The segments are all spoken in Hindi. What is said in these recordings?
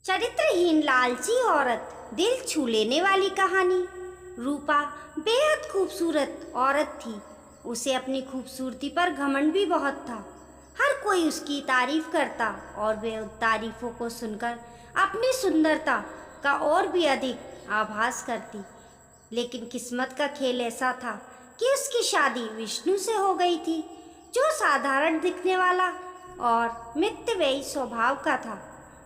चरित्रहीन लालची औरत, दिल छू लेने वाली कहानी। रूपा बेहद खूबसूरत औरत थी। उसे अपनी खूबसूरती पर घमंड भी बहुत था। हर कोई उसकी तारीफ करता और वह उन तारीफों को सुनकर अपनी सुंदरता का और भी अधिक आभास करती। लेकिन किस्मत का खेल ऐसा था कि उसकी शादी विष्णु से हो गई थी, जो साधारण दिखने वाला और मितव्ययी स्वभाव का था।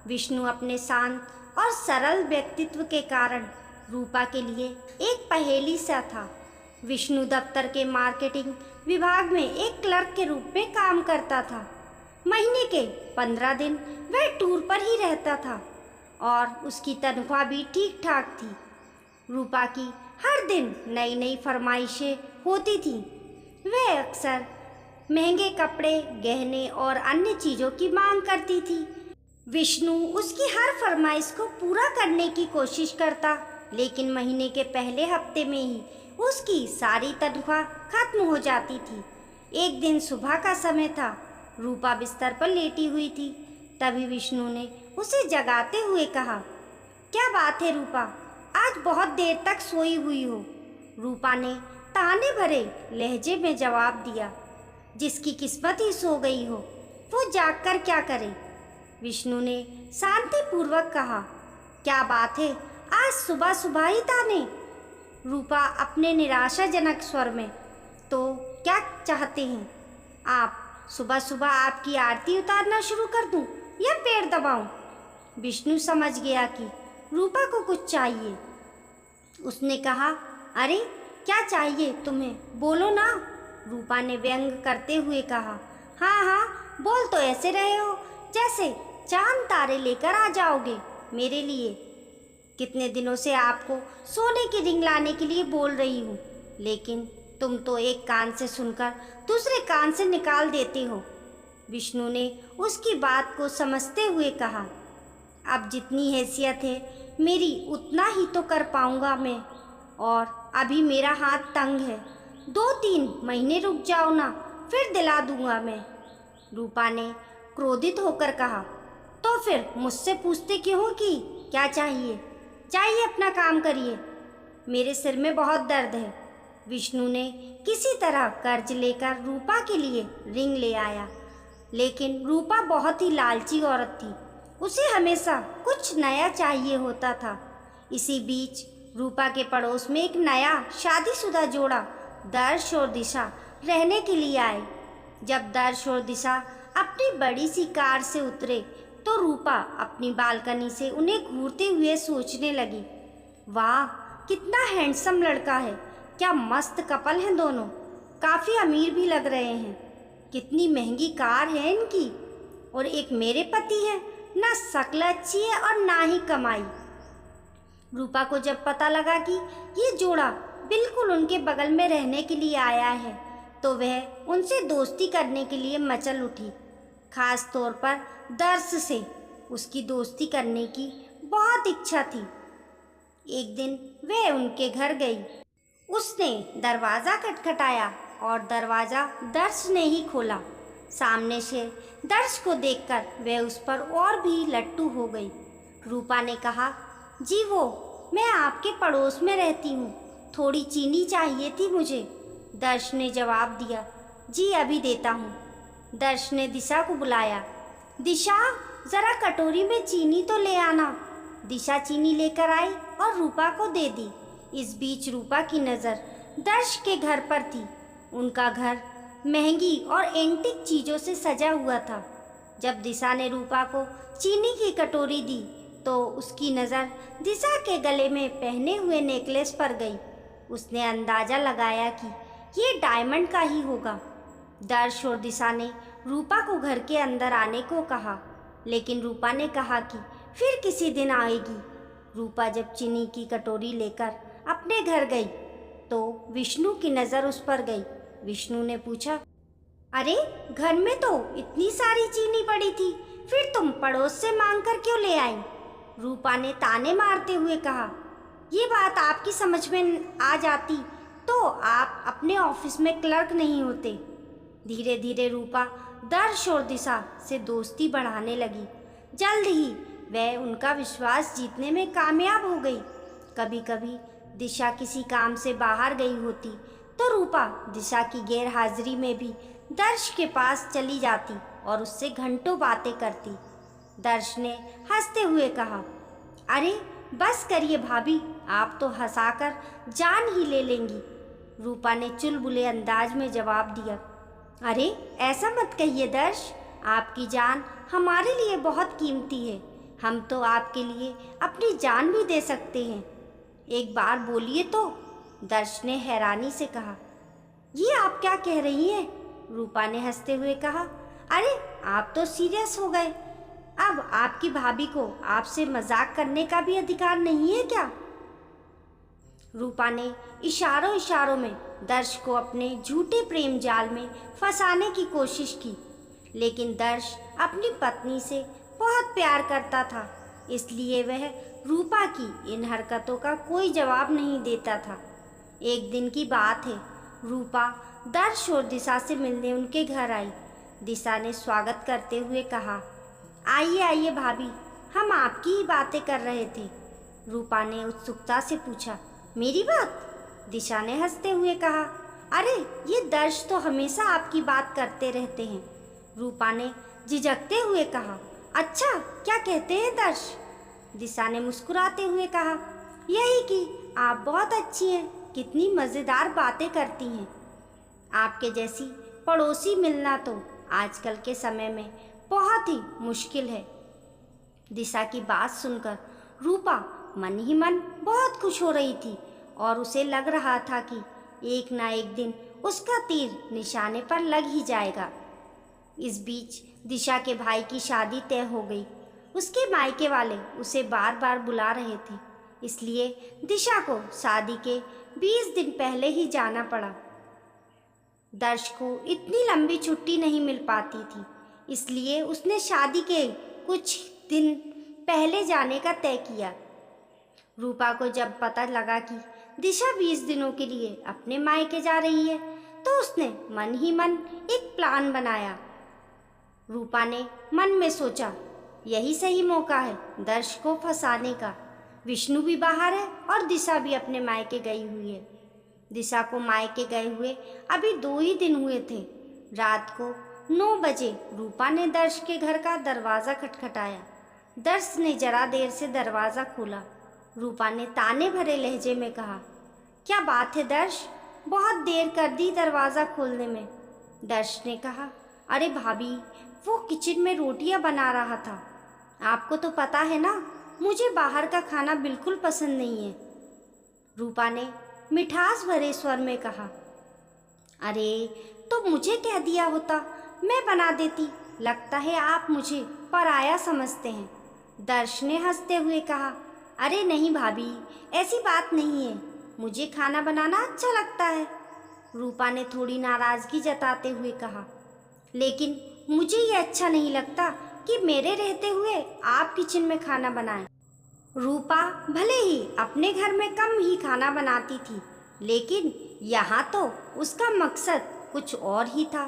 विष्णु अपने शांत और सरल व्यक्तित्व के कारण रूपा के लिए एक पहेली सा था। विष्णु दफ्तर के मार्केटिंग विभाग में एक क्लर्क के रूप में काम करता था। महीने के 15 दिन वह टूर पर ही रहता था और उसकी तनख्वाह भी ठीक ठाक थी। रूपा की हर दिन नई नई फरमाइशें होती थीं। वह अक्सर महंगे कपड़े, गहने और अन्य चीज़ों की मांग करती थी। विष्णु उसकी हर फरमाइश को पूरा करने की कोशिश करता, लेकिन महीने के पहले हफ्ते में ही उसकी सारी तनख्वाह खत्म हो जाती थी। एक दिन सुबह का समय था। रूपा बिस्तर पर लेटी हुई थी। तभी विष्णु ने उसे जगाते हुए कहा, क्या बात है रूपा, आज बहुत देर तक सोई हुई हो। रूपा ने ताने भरे लहजे में जवाब दिया, जिसकी किस्मत ही सो गई हो वो जागकर क्या करे। विष्णु ने शांतिपूर्वक कहा, क्या बात है, आज सुबह सुबह ही ताने। रूपा अपने निराशाजनक स्वर में, तो क्या चाहते हैं आप, सुबह सुबह आपकी आरती उतारना शुरू कर दूं या पैर दबाऊं। विष्णु समझ गया कि रूपा को कुछ चाहिए। उसने कहा, अरे क्या चाहिए तुम्हें, बोलो ना। रूपा ने व्यंग करते हुए कहा, हाँ हाँ, बोल तो ऐसे रहे हो जैसे चांद तारे लेकर आ जाओगे मेरे लिए। कितने दिनों से आपको सोने की रिंग लाने के लिए बोल रही हूँ, लेकिन तुम तो एक कान से सुनकर दूसरे कान से निकाल देते हो। विष्णु ने उसकी बात को समझते हुए कहा, अब जितनी हैसियत है मेरी उतना ही तो कर पाऊँगा मैं, और अभी मेरा हाथ तंग है। 2-3 महीने रुक जाओ ना, फिर दिला दूंगा मैं। रूपा ने क्रोधित होकर कहा, तो फिर मुझसे पूछते क्यों हो कि क्या चाहिए। जाइए अपना काम करिए, मेरे सिर में बहुत दर्द है। विष्णु ने किसी तरह कर्ज लेकर रूपा के लिए रिंग ले आया, लेकिन रूपा बहुत ही लालची औरत थी। उसे हमेशा कुछ नया चाहिए होता था। इसी बीच रूपा के पड़ोस में एक नया शादीशुदा जोड़ा दर्श और दिशा रहने के लिए आए। जब दर्श और दिशा अपनी बड़ी सी कार से उतरे तो रूपा अपनी बालकनी से उन्हें घूरते हुए सोचने लगी, वाह कितना हैंडसम लड़का है, क्या मस्त कपल हैं दोनों, काफ़ी अमीर भी लग रहे हैं। कितनी महंगी कार है इनकी, और एक मेरे पति है, ना शक्ल अच्छी है और ना ही कमाई। रूपा को जब पता लगा कि ये जोड़ा बिल्कुल उनके बगल में रहने के लिए आया है, तो वह उनसे दोस्ती करने के लिए मचल उठी। खास तौर पर दर्श से उसकी दोस्ती करने की बहुत इच्छा थी। एक दिन वह उनके घर गई। उसने दरवाज़ा खटखटाया और दरवाज़ा दर्श ने ही खोला। सामने से दर्श को देखकर वह उस पर और भी लट्टू हो गई। रूपा ने कहा, जी वो, मैं आपके पड़ोस में रहती हूँ, थोड़ी चीनी चाहिए थी मुझे। दर्श ने जवाब दिया, जी अभी देता हूँ। दर्श ने दिशा को बुलाया, दिशा ज़रा कटोरी में चीनी तो ले आना। दिशा चीनी लेकर आई और रूपा को दे दी। इस बीच रूपा की नज़र दर्श के घर पर थी। उनका घर महंगी और एंटीक चीज़ों से सजा हुआ था। जब दिशा ने रूपा को चीनी की कटोरी दी तो उसकी नज़र दिशा के गले में पहने हुए नेकलेस पर गई। उसने अंदाज़ा लगाया कि ये डायमंड का ही होगा। दर्श और दिशा ने रूपा को घर के अंदर आने को कहा, लेकिन रूपा ने कहा कि फिर किसी दिन आएगी। रूपा जब चीनी की कटोरी लेकर अपने घर गई तो विष्णु की नज़र उस पर गई। विष्णु ने पूछा, अरे घर में तो इतनी सारी चीनी पड़ी थी, फिर तुम पड़ोस से मांग कर क्यों ले आई। रूपा ने ताने मारते हुए कहा, ये बात आपकी समझ में आ जाती तो आप अपने ऑफिस में क्लर्क नहीं होते। धीरे धीरे रूपा दर्श और दिशा से दोस्ती बढ़ाने लगी। जल्द ही वह उनका विश्वास जीतने में कामयाब हो गई। कभी कभी दिशा किसी काम से बाहर गई होती तो रूपा दिशा की गैर हाजिरी में भी दर्श के पास चली जाती और उससे घंटों बातें करती। दर्श ने हंसते हुए कहा, अरे बस करिए भाभी, आप तो हंसाकर जान ही ले लेंगी। रूपा ने चुलबुले अंदाज में जवाब दिया, अरे ऐसा मत कहिए दर्श, आपकी जान हमारे लिए बहुत कीमती है। हम तो आपके लिए अपनी जान भी दे सकते हैं। एक बार बोलिए तो। दर्श ने हैरानी से कहा, ये आप क्या कह रही हैं? रूपा ने हंसते हुए कहा, अरे आप तो सीरियस हो गए। अब आपकी भाभी को आपसे मजाक करने का भी अधिकार नहीं है क्या? रूपा ने इशारों इशारों में दर्श को अपने झूठे प्रेम जाल में फंसाने की कोशिश की, लेकिन दर्श अपनी पत्नी से बहुत प्यार करता था, इसलिए वह रूपा की इन हरकतों का कोई जवाब नहीं देता था। एक दिन की बात है, रूपा दर्श और दिशा से मिलने उनके घर आई। दिशा ने स्वागत करते हुए कहा, आइए आइए भाभी, हम आपकी ही बातें कर रहे थे। रूपा ने उत्सुकता से पूछा, मेरी बात? दिशा ने हंसते हुए कहा, अरे ये दर्श तो हमेशा आपकी बात करते रहते हैं। रूपा ने झिझकते हुए कहा, अच्छा क्या कहते हैं दर्श? दिशा ने मुस्कुराते हुए कहा, यही कि आप बहुत अच्छी हैं, कितनी मज़ेदार बातें करती हैं। आपके जैसी पड़ोसी मिलना तो आजकल के समय में बहुत ही मुश्किल है। दिशा की बात सुनकर रूपा मन ही मन बहुत खुश हो रही थी और उसे लग रहा था कि एक ना एक दिन उसका तीर निशाने पर लग ही जाएगा। इस बीच दिशा के भाई की शादी तय हो गई। उसके मायके वाले उसे बार बार बुला रहे थे, इसलिए दिशा को शादी के 20 दिन पहले ही जाना पड़ा। दर्श को इतनी लंबी छुट्टी नहीं मिल पाती थी, इसलिए उसने शादी के कुछ दिन पहले जाने का तय किया। रूपा को जब पता लगा कि दिशा 20 दिनों के लिए अपने मायके जा रही है तो उसने मन ही मन एक प्लान बनाया। रूपा ने मन में सोचा, यही सही मौका है दर्श को फंसाने का। विष्णु भी बाहर है और दिशा भी अपने मायके गई हुई है। दिशा को मायके गए हुए अभी 2 ही दिन हुए थे। रात को 9 बजे रूपा ने दर्श के घर का दरवाज़ा खटखटाया। दर्श ने जरा देर से दरवाज़ा खोला। रूपा ने ताने भरे लहजे में कहा, क्या बात है दर्श, बहुत देर कर दी दरवाज़ा खोलने में। दर्श ने कहा, अरे भाभी, वो किचन में रोटियां बना रहा था। आपको तो पता है ना, मुझे बाहर का खाना बिल्कुल पसंद नहीं है। रूपा ने मिठास भरे स्वर में कहा, अरे तो मुझे कह दिया होता, मैं बना देती। लगता है आप मुझे पराया समझते हैं। दर्श ने हंसते हुए कहा, अरे नहीं भाभी, ऐसी बात नहीं है, मुझे खाना बनाना अच्छा लगता है। रूपा ने थोड़ी नाराज़गी जताते हुए कहा, लेकिन मुझे ये अच्छा नहीं लगता कि मेरे रहते हुए आप किचन में खाना बनाएं। रूपा भले ही अपने घर में कम ही खाना बनाती थी, लेकिन यहाँ तो उसका मकसद कुछ और ही था।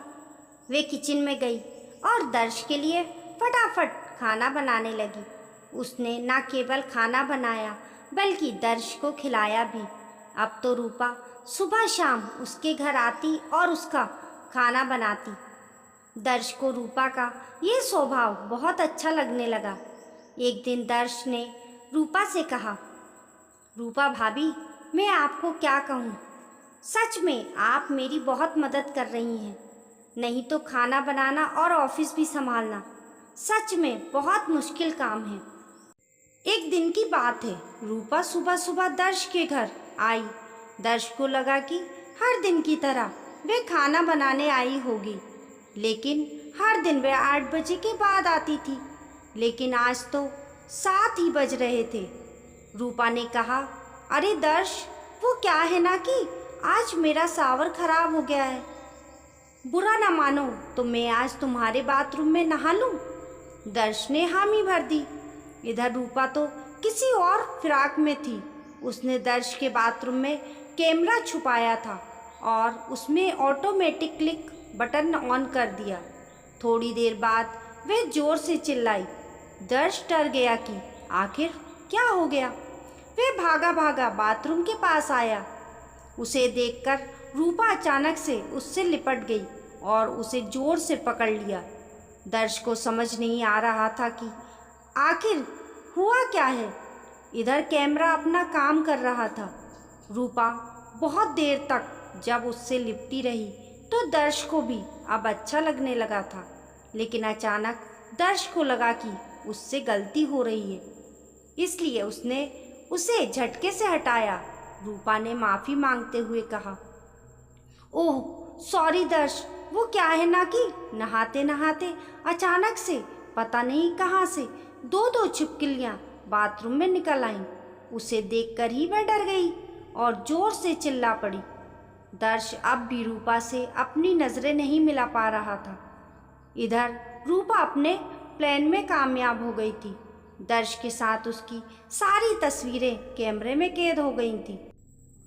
वे किचन में गई और दर्श के लिए फटाफट खाना बनाने लगी। उसने न केवल खाना बनाया बल्कि दर्श को खिलाया भी। अब तो रूपा सुबह शाम उसके घर आती और उसका खाना बनाती। दर्श को रूपा का ये स्वभाव बहुत अच्छा लगने लगा। एक दिन दर्श ने रूपा से कहा, रूपा भाभी, मैं आपको क्या कहूँ, सच में आप मेरी बहुत मदद कर रही हैं। नहीं तो खाना बनाना और ऑफिस भी संभालना सच में बहुत मुश्किल काम है। एक दिन की बात है, रूपा सुबह सुबह दर्श के घर आई। दर्श को लगा कि हर दिन की तरह वे खाना बनाने आई होगी, लेकिन हर दिन वे 8 बजे के बाद आती थी, लेकिन आज तो 7 ही बज रहे थे। रूपा ने कहा, अरे दर्श, वो क्या है ना कि आज मेरा शावर खराब हो गया है। बुरा ना मानो तो मैं आज तुम्हारे बाथरूम में नहा लूं? दर्श ने हामी भर दी। इधर रूपा तो किसी और फिराक में थी। उसने दर्श के बाथरूम में कैमरा छुपाया था और उसमें ऑटोमेटिक क्लिक बटन ऑन कर दिया। थोड़ी देर बाद वह जोर से चिल्लाई, दर्श डर गया कि आखिर क्या हो गया। वह भागा भागा बाथरूम के पास आया। उसे देखकर रूपा अचानक से उससे लिपट गई और उसे जोर से पकड़ लिया। दर्श को समझ नहीं आ रहा था कि आखिर हुआ क्या है। इधर कैमरा अपना काम कर रहा था। रूपा बहुत देर तक जब उससे लिपटी रही तो दर्श को भी अब अच्छा लगने लगा था, लेकिन अचानक दर्श को लगा कि उससे गलती हो रही है, इसलिए उसने उसे झटके से हटाया। रूपा ने माफ़ी मांगते हुए कहा, ओह सॉरी दर्श, वो क्या है ना कि नहाते नहाते अचानक से पता नहीं कहाँ से दो छिपकलियाँ बाथरूम में निकल आईं। उसे देखकर ही मैं डर गई और जोर से चिल्ला पड़ी। दर्श अब भी रूपा से अपनी नज़रें नहीं मिला पा रहा था। इधर रूपा अपने प्लान में कामयाब हो गई थी। दर्श के साथ उसकी सारी तस्वीरें कैमरे में कैद हो गई थी,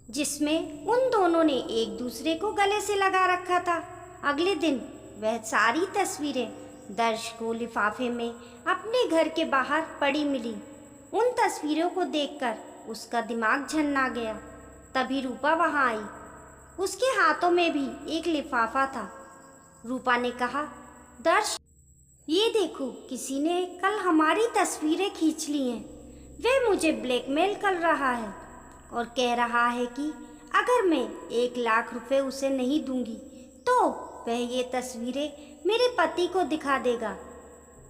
जिसमें उन दोनों ने एक दूसरे को गले से लगा रखा था। अगले दिन वह सारी तस्वीरें दर्श को लिफाफे में अपने घर के बाहर पड़ी मिली। उन तस्वीरों को देखकर उसका दिमाग झन्ना गया। तभी रूपा वहाँ आई। उसके हाथों में भी एक लिफाफा था। रूपा ने कहा, दर्श ये देखो, किसी ने कल हमारी तस्वीरें खींच ली हैं। वह मुझे ब्लैकमेल कर रहा है और कह रहा है कि अगर मैं 1 लाख रुपए उसे नहीं दूंगी तो वह ये तस्वीरें मेरे पति को दिखा देगा।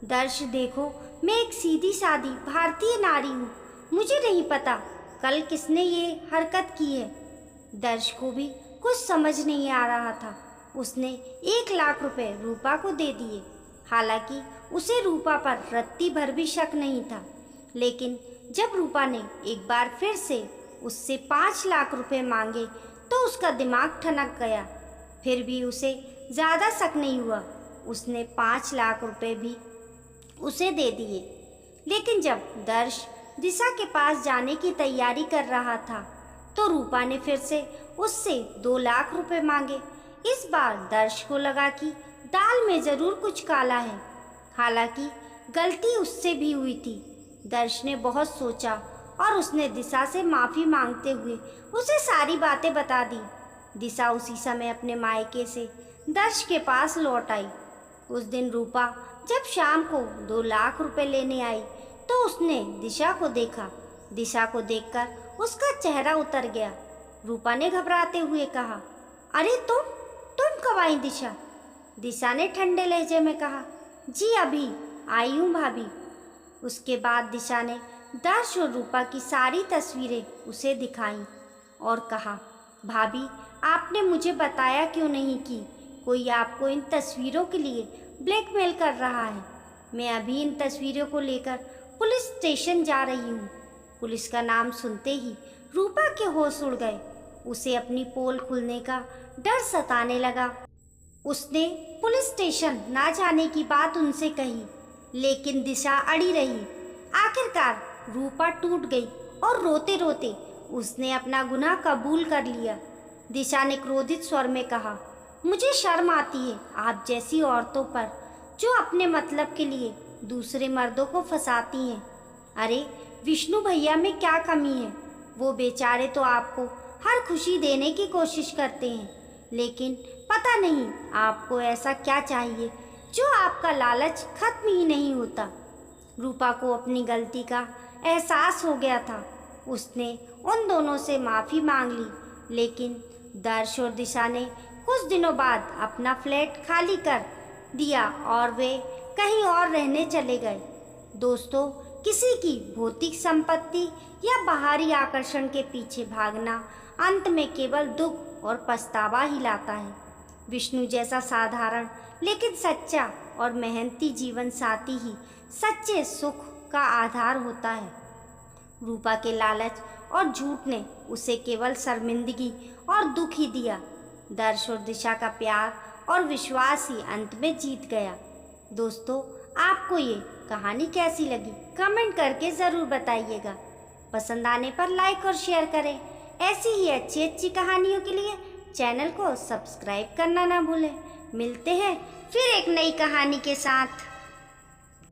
दर्श देखो, मैं एक सीधी सादी भारतीय नारी हूँ। मुझे नहीं पता कल किसने ये हरकत की है। दर्श को भी कुछ समझ नहीं आ रहा था। उसने 1 लाख रुपए रूपा को दे दिए। हालांकि उसे रूपा पर रत्ती भर भी शक नहीं था, लेकिन जब रूपा ने एक बार फिर से उससे 5 लाख रुपए मांगे तो उसका दिमाग ठनक गया। फिर भी उसे ज़्यादा शक नहीं हुआ। उसने 5 लाख रुपए भी उसे दे दिए। लेकिन जब दर्श दिशा के पास जाने की तैयारी कर रहा था तो रूपा ने फिर से उससे 2 लाख रुपए मांगे। इस बार दर्श को लगा कि दाल में ज़रूर कुछ काला है। हालांकि गलती उससे भी हुई थी। दर्श ने बहुत सोचा और उसने दिशा से माफ़ी मांगते हुए उसे सारी बातें बता दी। दिशा उसी समय अपने मायके से दर्श के पास लौट आई। उस दिन रूपा जब शाम को 2 लाख रुपए लेने आई तो उसने दिशा को देखा। दिशा को देखकर उसका चेहरा उतर गया। रूपा ने घबराते हुए कहा, अरे तुम कब आई दिशा? दिशा ने ठंडे लहजे में कहा, जी अभी आई हूँ भाभी। उसके बाद दिशा ने दर्श और रूपा की सारी तस्वीरें उसे दिखाईं और कहा, भाभी आपने मुझे बताया क्यों नहीं कि कोई आपको इन तस्वीरों के लिए ब्लैकमेल कर रहा है। मैं अभी इन तस्वीरों को लेकर पुलिस स्टेशन जा रही हूँ। पुलिस का नाम सुनते ही रूपा के होश उड़ गए। उसे अपनी पोल खुलने का डर सताने लगा। उसने पुलिस स्टेशन ना जाने की बात उनसे कही, लेकिन दिशा अड़ी रही। आखिरकार रूपा टूट गई और रोते रोते उसने अपना गुनाह कबूल कर लिया। दिशा ने क्रोधित स्वर में कहा, मुझे शर्म आती है आप जैसी औरतों पर जो अपने मतलब के लिए दूसरे मर्दों को फंसाती हैं। अरे विष्णु भैया में क्या कमी है? वो बेचारे तो आपको हर खुशी देने की कोशिश करते हैं, लेकिन पता नहीं आपको ऐसा क्या चाहिए जो आपका लालच खत्म ही नहीं होता। रूपा को अपनी गलती का एहसास हो गया था। उसने उन दोनों से माफ़ी मांग ली, लेकिन दर्श और दिशा ने कुछ दिनों बाद अपना फ्लैट खाली कर दिया और वे कहीं और रहने चले गए। दोस्तों, किसी की भौतिक संपत्ति या बाहरी आकर्षण के पीछे भागना अंत में केवल दुख और पछतावा ही लाता है। विष्णु जैसा साधारण लेकिन सच्चा और मेहनती जीवन साथी ही सच्चे सुख का आधार होता है। रूपा के लालच और झूठ ने उसे केवल शर्मिंदगी और दुख ही दिया। दर्श और दिशा का प्यार और विश्वास ही अंत में जीत गया। दोस्तों, आपको ये कहानी कैसी लगी कमेंट करके ज़रूर बताइएगा। पसंद आने पर लाइक और शेयर करें। ऐसी ही अच्छी अच्छी कहानियों के लिए चैनल को सब्सक्राइब करना ना भूलें। मिलते हैं फिर एक नई कहानी के साथ।